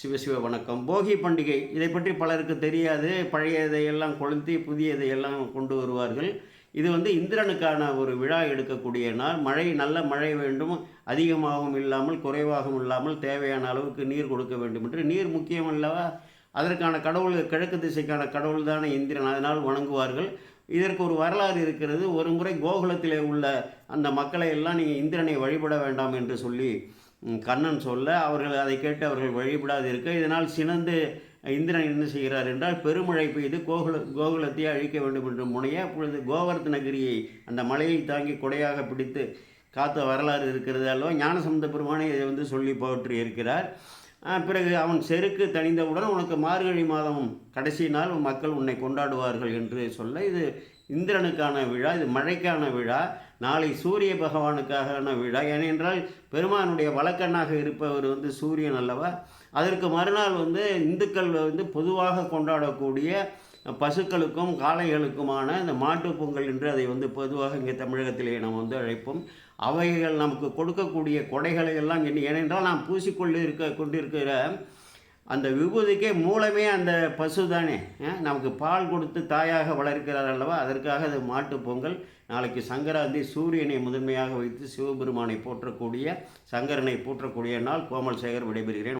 சிவசிவ வணக்கம். போகி பண்டிகை இதை பற்றி பலருக்கு தெரியாது. பழையதையெல்லாம் கொளுத்தி புதியதையெல்லாம் கொண்டு வருவார்கள். இது இந்திரனுக்கான ஒரு விழா எடுக்கக்கூடிய நாள். நல்ல மழை வேண்டும், அதிகமாகவும் இல்லாமல் குறைவாகவும் இல்லாமல் தேவையான அளவுக்கு நீர் கொடுக்க வேண்டும் என்று. நீர் முக்கியம் அல்லவா? அதற்கான கடவுள் கிழக்கு திசைக்கான கடவுள் தானே இந்திரன். அதனால் வணங்குவார்கள். இதற்கு ஒரு வரலாறு இருக்கிறது. ஒரு முறை கோகுலத்திலே உள்ள அந்த மக்களை எல்லாம் நீங்கள் இந்திரனை வழிபட வேண்டாம் என்று சொல்லி கண்ணன் சொல்ல, அவர்கள் அதை கேட்டு அவர்கள் வழிபடாது இருக்க, இதனால் சினந்து இந்திரன் என்ன செய்கிறார் என்றால் பெருமழை பெய்து கோகுலத்தை அழிக்க வேண்டும் என்று முனைய, அப்பொழுது கோவர்த்தனகிரியை அந்த மலையை தாங்கி கொடையாக பிடித்து காத்த வரலாறு இருக்கிறது அல்லவா? ஞானசம்பந்த பெருமானை இதை சொல்லி போற்றி இருக்கிறார். பிறகு அவன் செருக்கு தணிந்தவுடன் உனக்கு மார்கழி மாதம் கடைசி நாள் மக்கள் உன்னை கொண்டாடுவார்கள் என்று சொல்ல, இது இந்திரனுக்கான விழா, இது மழைக்கான விழா. நாளை சூரிய பகவானுக்கான விழா. ஏனென்றால் பெருமானுடைய வழக்கண்ணாக இருப்பவர் சூரியன் அல்லவா? அதற்கு மறுநாள் இந்துக்கள் பொதுவாக கொண்டாடக்கூடிய பசுக்களுக்கும் காளைகளுக்குமான இந்த மாட்டுப் பொங்கல் என்று அதை பொதுவாக இங்கே தமிழகத்திலே நாம் அழைப்போம். அவைகள் நமக்கு கொடுக்கக்கூடிய கொடைகளை எல்லாம் ஏனென்றால் நாம் கொண்டிருக்கிற அந்த விபூதிக்கே மூலமே அந்த பசு தானே. நமக்கு பால் கொடுத்து தாயாக வளர்க்கிறார் அல்லவா? அதற்காக அது மாட்டுப் பொங்கல். நாளைக்கு சங்கராந்தி, சூரியனை முதன்மையாக வைத்து சிவபெருமானை போற்றக்கூடிய, சங்கரனை போற்றக்கூடிய நாள். கோமல் சேகர் விடைபெறுகிறேன்.